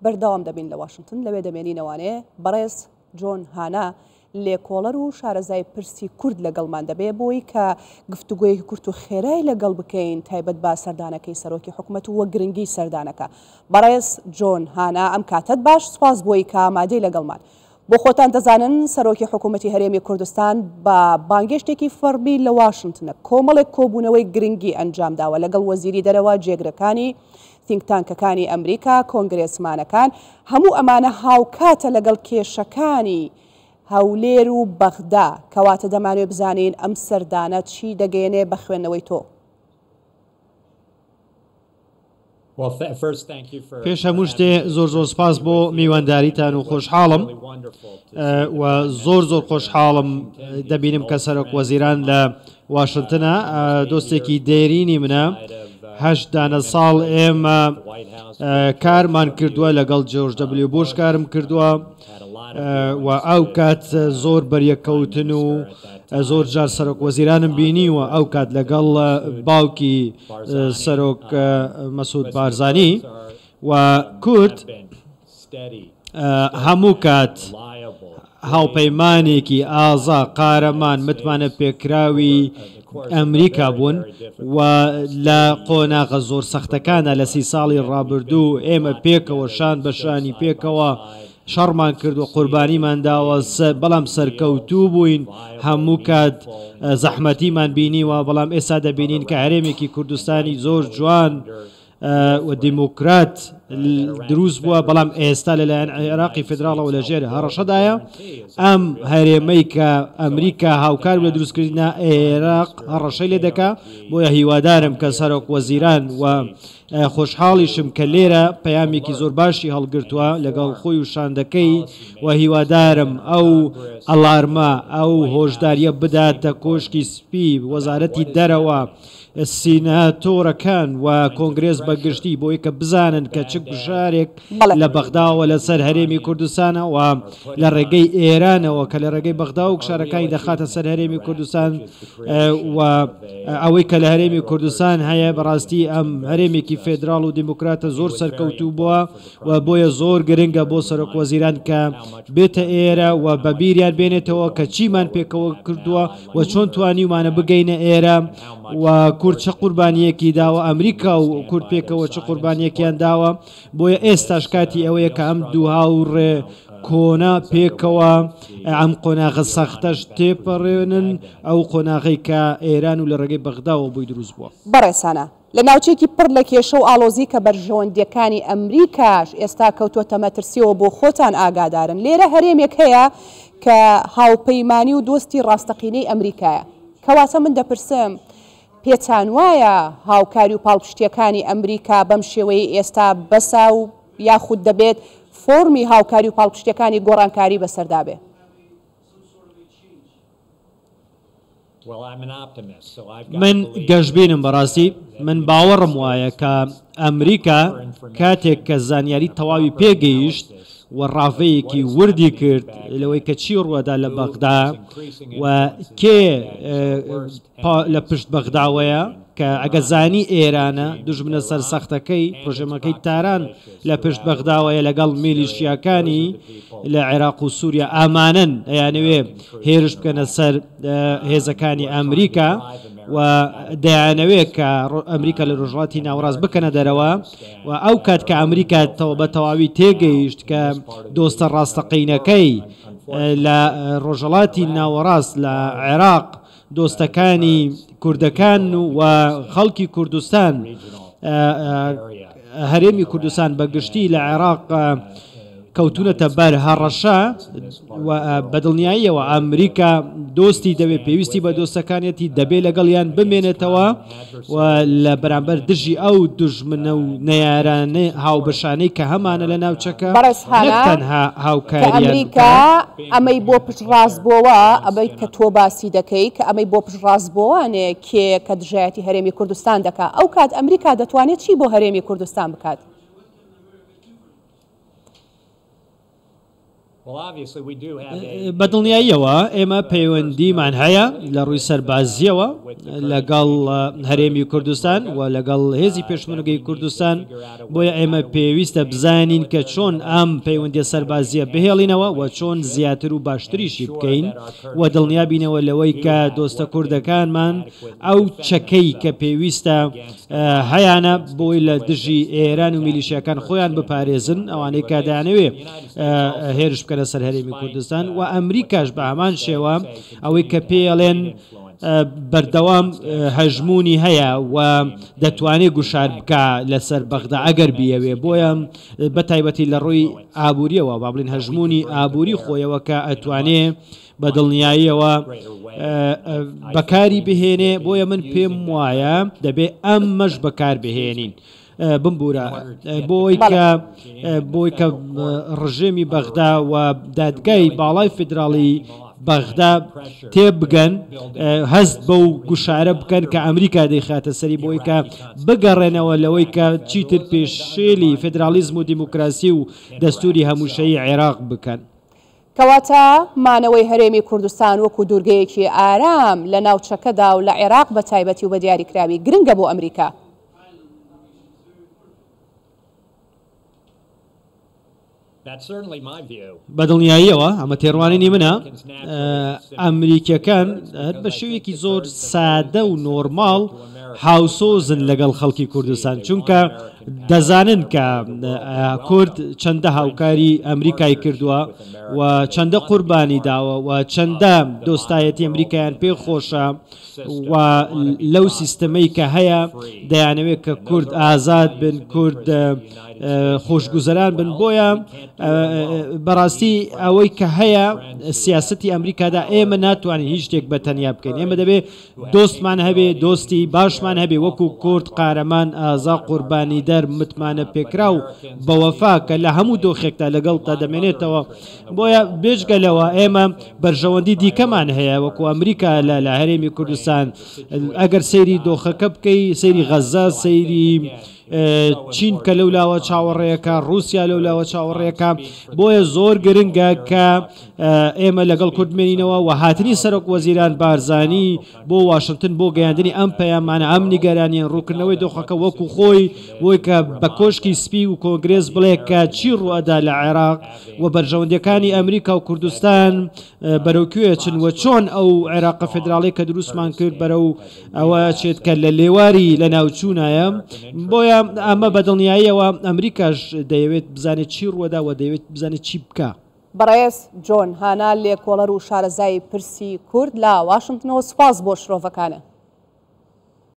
بەردەوام دەبین لە واشنگتن لەوێ دەمێنینەوانێ بەڕێز جۆن هانا لێکۆڵەر و شارەزای پرسی کورد لەگەڵمان دەبێ بۆی کە گفتوگویەکی کورت و خێرای لەگەڵ بکەین تایبەت با سەردانەکەی سەرۆکی حکوومەت و وە گرنگی سەردانەکە. بەڕێز جۆن هانا ئەم کاتت باش، سواز بۆی کە ئامادەی لەگەڵمان. بۆ خۆتان دەزانن سەرۆکی حکوومەتی هەرێمی کوردستان بە بانگێشتێکی فەرمی لە واشنگتنە کۆمەڵێک کۆبوونەوەی گرنگی ئەنجام داوە لەگەڵ وەزیری دەرەوە، جێگرەکانی تینکتانکەکانی ئەمریکا، کۆنگرێسمانەکان، هەموو ئەمانە هاوکاتە لەگەڵ کێشەکانی هەولێر و بەغدا کەواتە دەمانوێت بزانین ئەم سەردانە چی دەگەێنێ بە خوێندنەوەی تۆ. پێش هەموو شتێ زۆر سپاس بۆ میوانداریتان و خۆشحاڵم و زۆر خۆشحاڵم دەبینم کە سەرۆک وەزیران لە واشنگتنە دۆستێکی دێرینی منە. 8 دانە ساڵ ئێمە کارمان کردووە لەگەڵ جۆرج دەبلیو بوش کارم کردووە و ئەو کات زۆر بەریەکەوتن و زۆر جار سەرۆک وەزیرانم بینیوە ئەو کات لەگەڵ باوکی سەرۆک مەسعود بارزانی و کورد هەموو کات هاوپەیمانێکی ئازا قارەمان متمانە پێکراوی ئەمریکا بوون و لە قۆناغە زۆر سەختەکانە لە 30 ساڵی ڕابردوو ئێمە پێکەوە شان بە شانی پێکەوە شەڕمان کرد و قوربانیمان داوە، بەڵام سەرکەوتوو بووین، هەموو کات زەحمەتیمان بینیوە، بەڵام ئێستا دەبینین کە هەرێمێکی کوردستانی زۆر جوان و دیموکرات دروست بووە، بەڵام ئێستا لەلایەن عێراقی فدراڵەوە لە ژێر هەڕەشەدایە. ئەم هەرێمەی کە ئەمریکا هاوکار لە دروستکردنا عێراق هەڕەشەی لێ دەکا. بۆیە هیوادارم کە سەرۆک وەزیران و خۆشحاڵیشم کە لێرە پەیامێکی زۆر باشی هەڵگرتووە لەگەڵ خۆی و شاندەکەی و هیوادارم ئەو ئەڵارمە ئەو هۆشداریە بداتە کۆشکی سپی وەزارەتی دەرەوە سیناتۆرەکان و کۆنگرێس بەگشتی بۆی کە بزانن کە چ بژارێک لە بەغداوە لەسەر هەرێمی کوردستانە و لە ڕێگەی ئێرانەوە کە لە ڕێگەی بەغدا و کشارەکانی دەخاتە سەر هەرێمی کوردستان و ئەوەی کە لە هەرێمی کوردستان هەیە بەڕاستی ئەم هەرێمێکی فێدراڵ و دیموکراتە زۆر سەرکەوتوو بووە و بۆیە زۆر گرنگە بۆ سەرۆک وەزیران کە بێتە ئێرە و بە بیریان بێنێتەوە کە چیمان پێکەوە کردووە و چۆن توانیمانە بگەینە ئێرە و کورد چه قوربانیەکی داوە، ئەمریکا و کورد پێکەوە چه قوربانیەکیان داوە. بۆیە ئێستاش کاتی ئەوەیە کە ئەم دوو هاوڕێ کۆنا پێکەوە ئەم قۆناغە سەختەش تێپەڕێنن، ئەو قۆناغی کە ئێران و لە ڕێگەی بەغداوە بۆی دروست بووە. بەڕێسانە لە ناوچێکی پڕ لە کێشە و ئالۆزی کە بەرژەوەندیەکانی ئەمریکاش ئێستا کەوتووەتە مەترسیەوە بۆ خۆتان ئاگادارن. لێرە هەرێمێک هەیە کە هاوپەیمانی و دۆستی ڕاستەقینەی ئەمریکایە. کەواتە من دەپرسم پێتان وایە هاوکاری و پاڵپشتیەکانی ئەمریکا بەم شێوەیە ئێستا بەسا و یاخود دەبێت فۆرمی هاوکاری و پاڵپشتیەکانی گۆڕانکاری بەسەردا بێ؟ من گەشتبینم بەڕاستی، من باوەڕم وایە کە ئەمریکا کاتێک کە زانیاری تەواوی پێگەیشت و ڕافەیەکی وردی کرد لەوەی کە چی ڕوەدا لە بەغدا و کێ لە پشت بەغداوەیە کە ئەگە زانی ئێرانە دژمنە سەرسەختەکەی پرۆژەمەکەی تاران لە پشت بەغداوەیە لەگەڵ میلیشیاکانی لە عێراق و سووریا ئامانن ئەیانەوێ هێرش بکەنە سەر هێزەکانی ئەمریکا و دەیانەوێت کە ئەمریکا لە ڕۆژهەڵاتی ناوەڕاست بکەنە دەرەوە و ئەو کات کە ئەمریکا بە تەواوی تێگەیشت کە دۆستە ڕاستەقینەکەی لە ڕۆژهەڵاتی ناوەڕاست لە عێراق دۆستەکانی کوردەکان و خەڵکی کوردستان هەرێمی کوردستان بەگشتی لە عێراق کەوتونەتە بەر هەڕەشە و بەدڵنیاییەوە ئەمریکا دۆستی دەبێت پێویستی بە دۆستەکانێتی دەبێت لەگەڵیان بمێنێتەوە و لە بەرامبەر دژی ئەو دژمنە و نەیارانە هاوبەشانەی کە هەمانە لە ناوچەکە تەنها هاوکاریان ئەمریکا ئەمەی بۆ پشت ڕاست بۆوە ئەبەی کە تۆ باسی دەکەی کە ئەمەی بۆ پشت ڕاست بۆوانێ کێ کە دژایەتی هەرێمی کوردستان دەکات ئەو کات ئەمریکا دەتوانێت چی بۆ هەرێمی کوردستان بکات؟ بەدڵنیاییەوە ئێمە پەیوەندیمان هەیە لە ڕووی سەربازیەوە لەگەڵ هەرێمی کوردستان و لەگەڵ هێزی پێشمەرگەی کوردستان بۆیە ئێمە پێویستە بزانین کە چۆن ئەم پەیوەندیە سەربازیە بهێڵینەوە و چۆن زیاتر و باشتریشی بکەین و دڵنیابینەوە لەوەی کە دۆستە کوردەکانمان ئەو چەکەی کە پێویستە هەیانە بۆی لە دژی ئێران و میلیشیەکان خۆیان بپارێزن ئەوانەی کە دەیانەوێ هێرش بکەنە سەر هەرێمی کوردستان و ئەمریکاش بە هەمان شێوە ئەوەی کە پێڵێن بەردەوام هەژمونی هەیە و دەتوانێت گوشار بکە لەسەر بەغدا ئەگەر بیەوێ بۆیە بە تایبەتی لە ڕووی ئابووریەوە با بڵین هەژمونی ئابووری خۆیەوە کە ئەتوانێ بە دڵنیاییەوە بەکاری بهێنێ بۆیە من پێم وایە دەبێ ئەمەش بەکار بهێنین بمبورە بۆی کە ڕژێمی بەغدا و دادگای باڵای فیدراڵی بەغدا تێبگەن هەست بەو گوشارە بکەن کە ئەمریکا دەیخاتە سەری بۆی کە بگەڕێنەوە لەوەی کە چیتر پێشێلی فیدرالیزم و دیموکراسی و دەستوری هەمووشەیی عێراق بکەن. کەواتە مانەوەی هەرێمی کوردستان وەکو دوورگەیەکی ئارام لە ناوچەکەدا و لە عێراق بە تایبەتی و بە دیاریکراوی گرنگە بۆ ئەمریکا. بەدڵنیاییەوە ئەمە تێڕوانینی منە ئەمریکیەکان بە شێوەیەکی زۆر سادە و نۆرماڵ هاوسۆزن لەگەڵ خەڵکی کوردستان چونکە دەزانن کە کورد چەندە هاوکاری ئەمریکای کردووە و چەندە قوربانی داوە و چەندە دۆستایەتی ئەمریکایان پێ خۆشە و لەو سیستەمەی کە هەیە دەیانەوێت کە کورد ئازاد بن کورد خۆشگوزەران بن بۆیە بەڕاستی ئەوەی کە هەیە سیاسەتی ئەمریکادا ئێمە ناتوانین هیچ شتێک بە تەنیا بکەین ئێمە دەبێت دۆستمان هەبێ دۆستی باشمان هەبێ وەکو کورد قارەمان ئازا قوربانی دەر متمانە پێکرا و بەوەفا کە لە هەموو دۆخێکتا لەگەڵ تا دەمێنێتەوە بۆیە بێژگەلەوە ئێمە بەرژەوەندی دیکەمان هەیە وەکو ئەمریکا لە هەرێمی کوردستان ئەگەر سەیری دۆخەکە بکەی سەیری غەزا سەیری چین کە لەو لاوە چاوەڕێیەکە رووسیا لەو لاوە چاوەڕێیەکە بۆیە زۆر گرنگە کە ئێمە لەگەڵ کوردمێنینەوە و هاتنی سەرۆک وەزیران بارزانی بۆ واشنگتن بۆ گەیاندنی ئەم پەیامانە ئەم نیگەرانیان ڕووکردنەوەی دۆخەکە وەکو خۆی بۆی کە بە کۆشکی سپی و کۆنگرێز بڵێ کە چی ڕوئەدا لە عێراق و بەرژەوەندەکانی ئەمریکا و کوردستان بەرەوکوێ چن و چۆن ئەو عێراقە فێدراڵی کە دروستمان کرد بەرەو ئەوە چێت کە لە لێواری لە ناوچوونایە بۆیە ئەمە بەدڵنیاییەوە ئەمریکاش دەیەوێت بزانێت چی ڕوەدا و دەیەوێت بزانێت چی بکە. بەڕێز جۆن هانا لێکۆڵەر و شارەزای پرسی کورد لە واشنگتنەوە سوپاس بۆ شرۆڤەکانە.